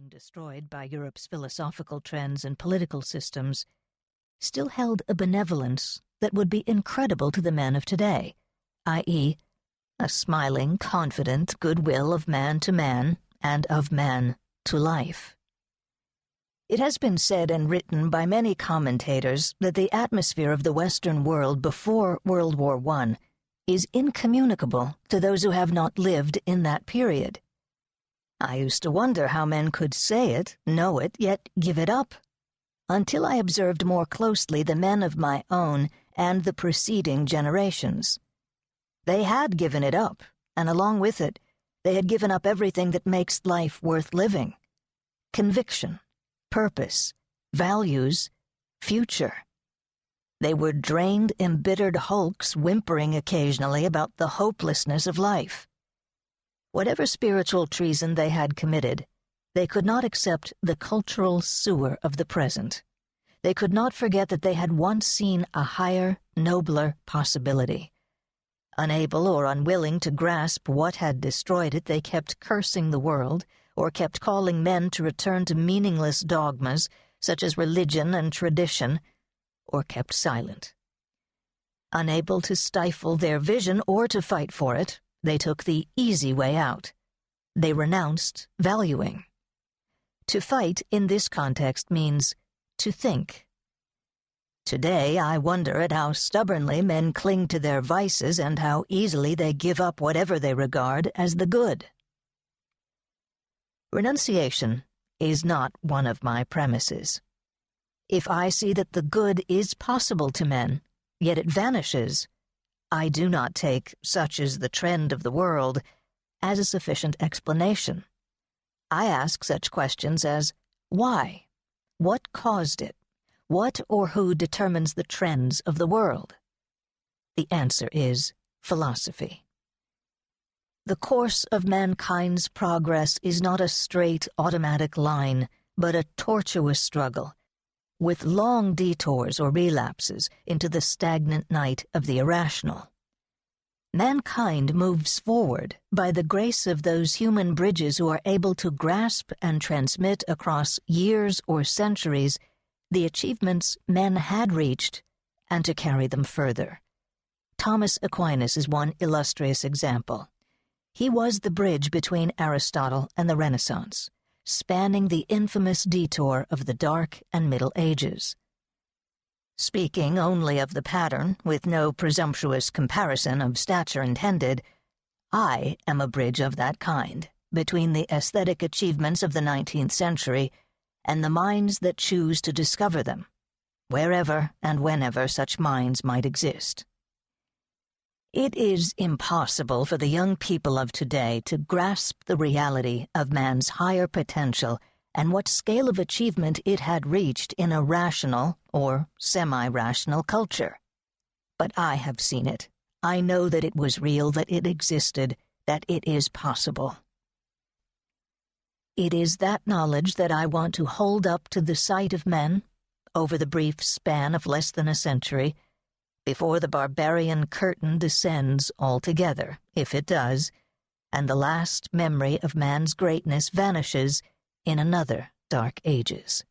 soon destroyed by Europe's philosophical trends and political systems, still held a benevolence that would be incredible to the men of today, i.e., a smiling, confident goodwill of man to man and of man to life. It has been said and written by many commentators that the atmosphere of the Western world before World War I is incommunicable to those who have not lived in that period. I used to wonder how men could say it, know it, yet give it up, until I observed more closely the men of my own and the preceding generations. They had given it up, and along with it, they had given up everything that makes life worth living: conviction, purpose, values, future. They were drained, embittered hulks whimpering occasionally about the hopelessness of life. Whatever spiritual treason they had committed, they could not accept the cultural sewer of the present. They could not forget that they had once seen a higher, nobler possibility. Unable or unwilling to grasp what had destroyed it, they kept cursing the world, or kept calling men to return to meaningless dogmas such as religion and tradition, or kept silent. Unable to stifle their vision or to fight for it, they took the easy way out. They renounced valuing. To fight in this context means to think. Today, I wonder at how stubbornly men cling to their vices and how easily they give up whatever they regard as the good. Renunciation is not one of my premises. If I see that the good is possible to men, yet it vanishes, I do not take "such is the trend of the world" as a sufficient explanation. I ask such questions as, why? What caused it? What or who determines the trends of the world? The answer is philosophy. The course of mankind's progress is not a straight, automatic line, but a tortuous struggle, with long detours or relapses into the stagnant night of the irrational. Mankind moves forward by the grace of those human bridges who are able to grasp and transmit across years or centuries the achievements men had reached, and to carry them further. Thomas Aquinas is one illustrious example. He was the bridge between Aristotle and the Renaissance, spanning the infamous detour of the Dark and Middle Ages. Speaking only of the pattern, with no presumptuous comparison of stature intended, I am a bridge of that kind, between the aesthetic achievements of the 19th century and the minds that choose to discover them, wherever and whenever such minds might exist. It is impossible for the young people of today to grasp the reality of man's higher potential and what scale of achievement it had reached in a rational or semi-rational culture. But I have seen it. I know that it was real, that it existed, that it is possible. It is that knowledge that I want to hold up to the sight of men, over the brief span of less than a century, before the barbarian curtain descends altogether, if it does, and the last memory of man's greatness vanishes in another dark ages.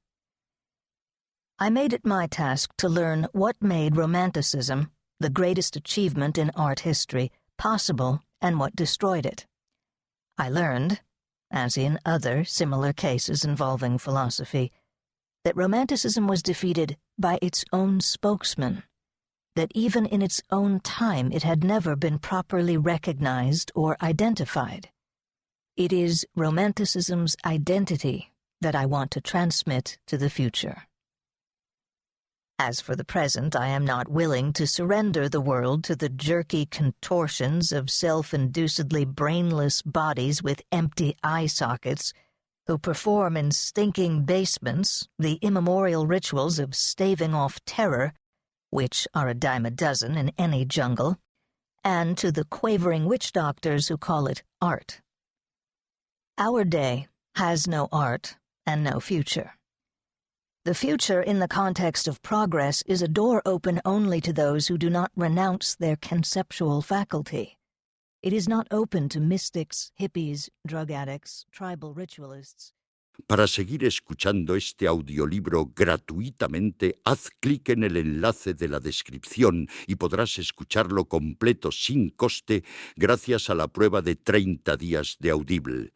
I made it my task to learn what made Romanticism, the greatest achievement in art history, possible and what destroyed it. I learned, as in other similar cases involving philosophy, that Romanticism was defeated by its own spokesman, that even in its own time it had never been properly recognized or identified. It is Romanticism's identity that I want to transmit to the future. As for the present, I am not willing to surrender the world to the jerky contortions of self-inducedly brainless bodies with empty eye sockets who perform in stinking basements the immemorial rituals of staving off terror, which are a dime a dozen in any jungle, and to the quavering witch doctors who call it art. Our day has no art and no future. The future in the context of progress is a door open only to those who do not renounce their conceptual faculty. It is not open to mystics, hippies, drug addicts, tribal ritualists, Para seguir escuchando este audiolibro gratuitamente, haz clic en el enlace de la descripción y podrás escucharlo completo sin coste gracias a la prueba de 30 días de Audible.